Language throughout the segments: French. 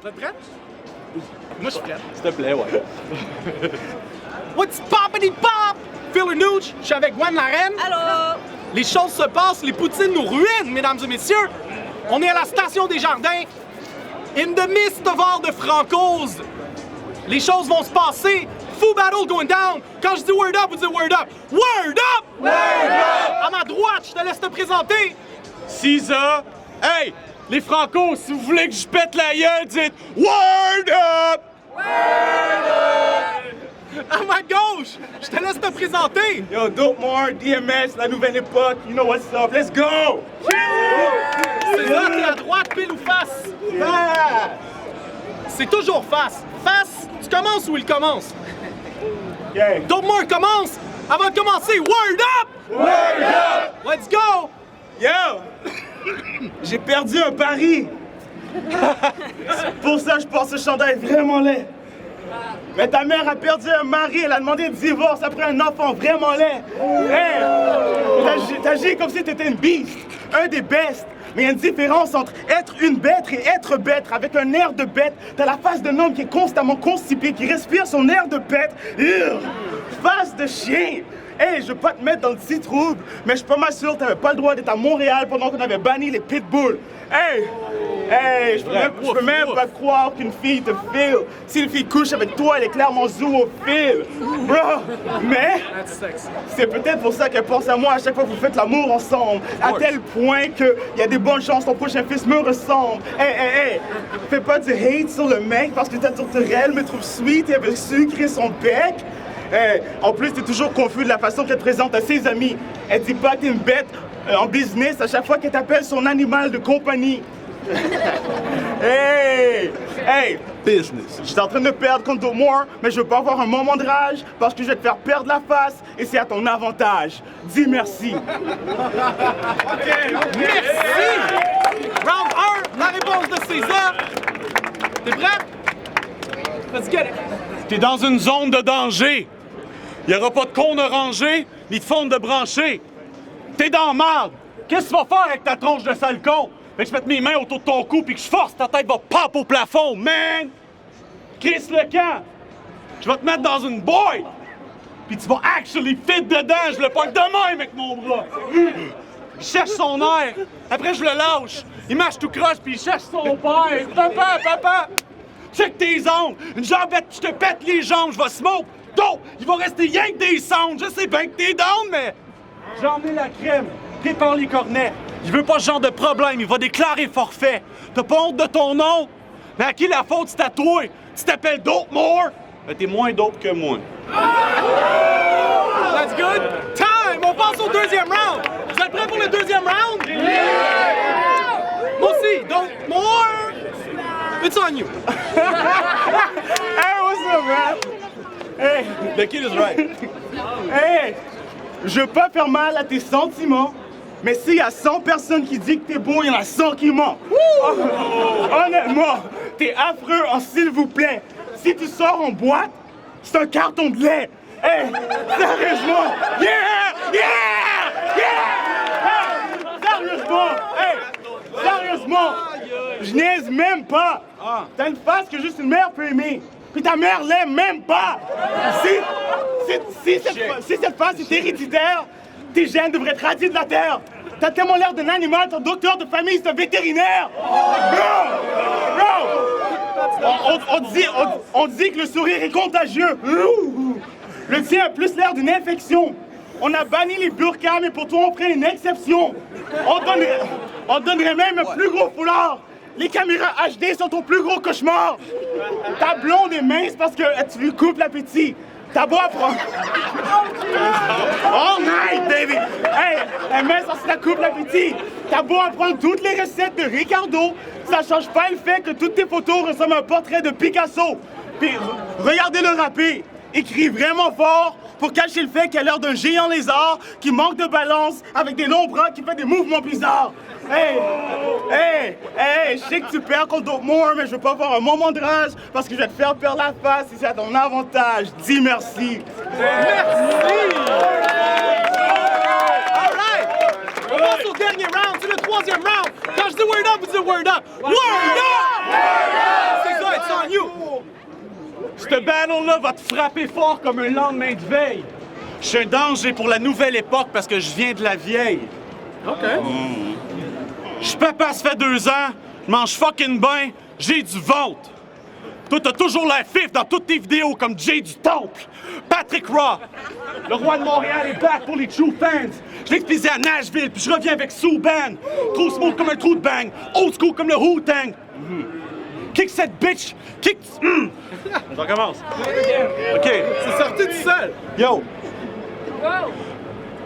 Vous êtes prêts? Moi, je suis prêt. S'il te plaît, ouais. What's poppity pop? Phil Nooch, je suis avec Gwen Larraine. Allô? Les choses se passent, les poutines nous ruinent, mesdames et messieurs. On est à la station des Jardins. In the midst of all the Francos. Les choses vont se passer. Fou battle going down. Quand je dis word up, vous dites word up. Word up! Word up! À ma droite, je te laisse te présenter. Cisa! Hey! Les Franco, si vous voulez que je pète la gueule, dites Word up! À ma gauche, je te laisse te présenter. Yo, Dope More, DMS, la nouvelle époque, you know what's up, let's go! C'est ça, t'es à droite, pile ou face? C'est toujours face. Face, tu commences ou il commence? Yeah. Dope More commence. Avant de commencer, word up! Word up! Let's go! Yo! J'ai perdu un pari! Pour ça, je pense que ce chandail est vraiment laid. Mais ta mère a perdu un mari, elle a demandé le divorce après un enfant vraiment laid. Hey! T'agis comme si t'étais une beast, un des bestes. Mais il y a une différence entre être une bête et être bête. Avec un air de bête, t'as la face d'un homme qui est constamment constipé, qui respire son air de bête. Face de chien! Hey, je veux pas te mettre dans le petit trouble, mais je suis pas mal sûr que t'avais pas le droit d'être à Montréal pendant qu'on avait banni les pitbulls. Hey! Hey, je peux même pas croire qu'une fille te file. Si une fille couche avec toi, elle est clairement zoophile. Bro, mais c'est peut-être pour ça qu'elle pense à moi à chaque fois que vous faites l'amour ensemble. À tel point qu'il y a des bonnes chances que ton prochain fils me ressemble. Hey! Fais pas du hate sur le mec parce que ta tourterelle me trouve sweet et elle veut sucrer son bec. Hey, en plus, t'es toujours confus de la façon qu'elle te présente à ses amis. Elle dit pas que t'es une bête en business à chaque fois qu'elle t'appelle son animal de compagnie. Hey! Business. Je suis en train de perdre contre Dope More, mais je veux pas avoir un moment de rage parce que je vais te faire perdre la face et c'est à ton avantage. Dis merci. Merci! Round 1, la réponse de César. T'es prêt? Let's get it. T'es dans une zone de danger. Il y aura pas de cône rangé, ni de fonte de brancher. T'es dans la marde. Qu'est-ce que tu vas faire avec ta tronche de sale con? Fait que je mette mes mains autour de ton cou puis que je force, ta tête va pop au plafond, man! Chris le camp! Je vais te mettre dans une boîte! Puis tu vas actually fit dedans, je le pogne de même avec mon bras! Il cherche son air, après je le lâche. Il marche tout croche puis il cherche son père. Papa! Check tes ongles! Une jambette, je te pète les jambes, je vais smoke! Dope! Il va rester rien que des sondes! Je sais bien que t'es down, mais... J'ai emmené la crème, prépare les cornets. Il veut pas ce genre de problème, il va déclarer forfait. T'as pas honte de ton nom? Mais à qui la faute, c'est à toi? Tu t'appelles Dope More? Ben t'es moins dope que moi. That's good. Time! On passe au deuxième round. Vous êtes prêts pour le deuxième round? Moi aussi. Donc, more. It's on you. Hey, what's up, man? Hey, The kid is right. hey! Je veux pas faire mal à tes sentiments, mais s'il y a 100 personnes qui disent que t'es beau, il y en a 100 qui mentent. Honnêtement, t'es affreux en s'il vous plaît. Si tu sors en boîte, c'est un carton de lait. Hey, sérieusement, sérieusement, je niaise même pas. T'as une face que juste une mère peut aimer. Puis ta mère l'aime même pas. Si cette face est héréditaire, tes gènes devraient être radiés de la terre. T'as tellement l'air d'un animal, ton docteur de famille, c'est un vétérinaire. Bro! On dit que le sourire est contagieux. Le tien a plus l'air d'une infection. On a banni les burkas, mais pour toi, on ferait une exception. On donnerait même un plus gros foulard. Les caméras HD sont ton plus gros cauchemar. Ta blonde est mince parce que tu lui coupes l'appétit. T'as beau apprendre... All night, baby! Hey, elle mince parce que ça coupe l'appétit. T'as beau apprendre toutes les recettes de Ricardo, ça change pas le fait que toutes tes photos ressemblent à un portrait de Picasso. Puis regardez-le rapper. Il crie vraiment fort pour cacher le fait qu'il a l'air d'un géant lézard qui manque de balance avec des longs bras qui fait des mouvements bizarres. Hey, je sais que tu perds contre Dope More, mais je veux pas avoir un moment de rage parce que je vais te faire perdre la face et c'est à ton avantage. Dis merci. Merci! All right! On passe au dernier round, c'est le troisième round. Quand je dis word up, vous dites word up. Word up! C'est ça, it's on you! Cette battle-là va te frapper fort comme un lendemain de veille. Je suis un danger pour la nouvelle époque parce que je viens de la vieille. OK. Je suis papa, ça fait 2 ans, je mange fucking bien, j'ai du ventre. Toi, t'as toujours l'air fif dans toutes tes vidéos comme Jay du Temple, Patrick Raw. Le roi de Montréal est back pour les true fans. Je l'ai expliqué à Nashville, puis je reviens avec Souban. Trop smooth comme un trou de bang, old school comme le Wu-Tang. Kick cette bitch, kick... On recommence. OK. C'est sorti tout seul! Yo!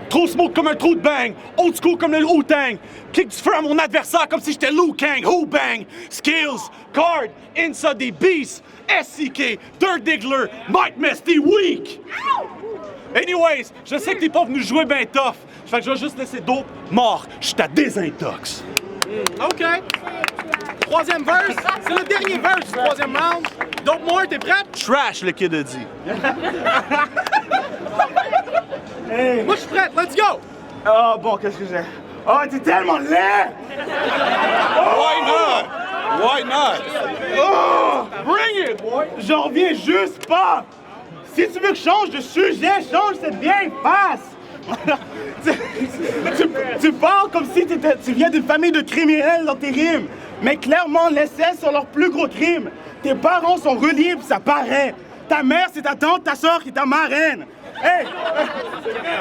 Trop smooth comme un trou de bang, old school comme le Wu-Tang. Kick du feu à mon adversaire comme si j'étais Liu Kang, Who Bang. Skills, card, inside des beasts, SCK, Dirt Diggler, Mike Mesty, weak. Anyways, je sais que t'es pas venu jouer ben tough. Fait que je vais juste laisser Dope mort. Je suis ta désintox. OK. Troisième verse. C'est le dernier verse du troisième round. Dope More, t'es prête? Trash, le kid a dit. Moi, je suis prête. Let's go! Oh, bon, qu'est-ce que j'ai? Oh, t'es tellement laid! Why not? Why not? Oh! Bring it, boy! J'en reviens juste pas! Si tu veux que je change de sujet, change cette vieille face! tu parles comme si tu viens d'une famille de criminels dans tes rimes, mais clairement, l'essai sur leur plus gros crime. Tes parents sont reliés, pis ça paraît. Ta mère, c'est ta tante, ta soeur qui est ta marraine. Hey!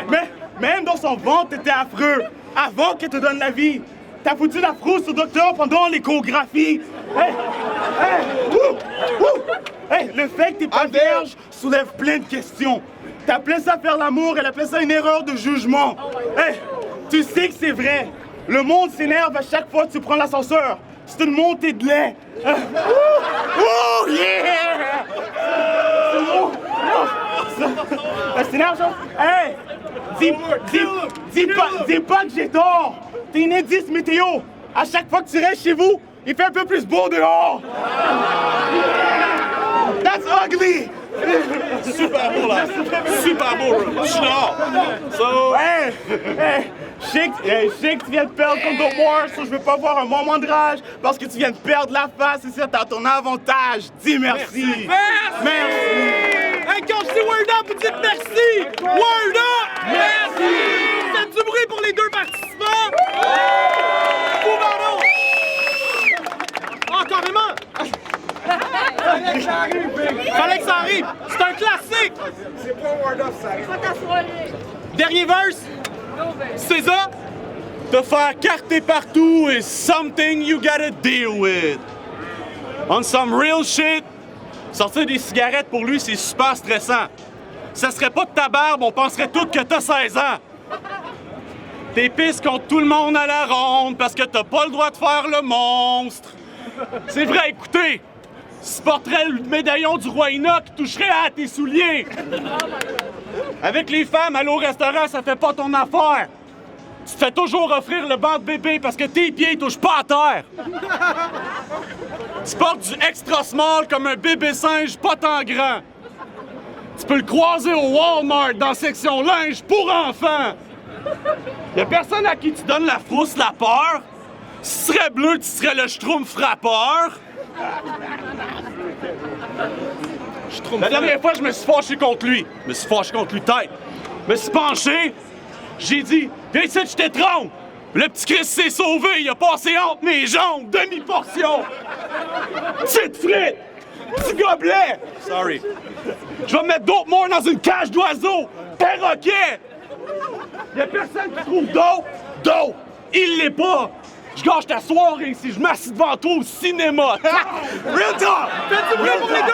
Mais même dans son ventre, t'étais affreux, avant qu'elle te donne la vie. T'as foutu la frousse au docteur pendant l'échographie. Hey! Hey! Wouh! Wouh! Hey! Le fait que t'es pas vierge soulève plein de questions. T'appelais ça faire l'amour, elle appelait ça une erreur de jugement. Hey! Tu sais que c'est vrai. Le monde s'énerve à chaque fois que tu prends l'ascenseur. C'est une montée de lait. Oh yeah! C'est l'argent. Hey! Dis pas que j'ai tort. T'es une indice météo. À chaque fois que tu restes chez vous, il fait un peu plus beau dehors. That's ugly. Super beau, là. Super beau, je suis dehors. So... Hey! Je sais que tu viens de perdre contre Dope More, so je veux pas voir un moment de rage parce que tu viens de perdre la face et c'est à ton avantage. Dis merci. Merci. Hey, quand je dis word up, vous dites merci! Word up! Merci! Faites du bruit pour les deux participants! Fou battle! Ah, carrément! Fallait que ça arrive! C'est un classique! C'est pas word up, ça arrive. Dernier verse! C'est ça? Te faire carter partout is something you gotta deal with. On some real shit, sortir des cigarettes pour lui, c'est super stressant. Ça serait pas de ta barbe, on penserait tous que t'as 16 ans. T'es pisse contre tout le monde à la ronde parce que t'as pas le droit de faire le monstre. C'est vrai, écoutez, si tu porterais le médaillon du roi Enoch, toucherait à tes souliers. Avec les femmes, aller au restaurant, ça fait pas ton affaire. Tu te fais toujours offrir le banc de bébé parce que tes pieds touchent pas à terre. Tu portes du extra small comme un bébé singe pas tant grand. Tu peux le croiser au Walmart dans la section linge pour enfants. Y'a personne à qui tu donnes la frousse, la peur. Si tu serais bleu, tu serais le schtroumpf frappeur. La dernière fois, je me suis fâché contre lui. Je me suis fâché contre lui tête. Je me suis penché. J'ai dit, viens ici, je t'étrangle. Le petit Chris s'est sauvé. Il a passé entre mes jambes. Demi-portion. Petite frite. Petit gobelet. Sorry. Je vais mettre Dope More dans une cage d'oiseaux. Perroquet. Y'a personne qui trouve Dope. Il l'est pas. Je gâche ta soirée si je m'assis devant toi au cinéma. Real talk. Faites du bruit pour les deux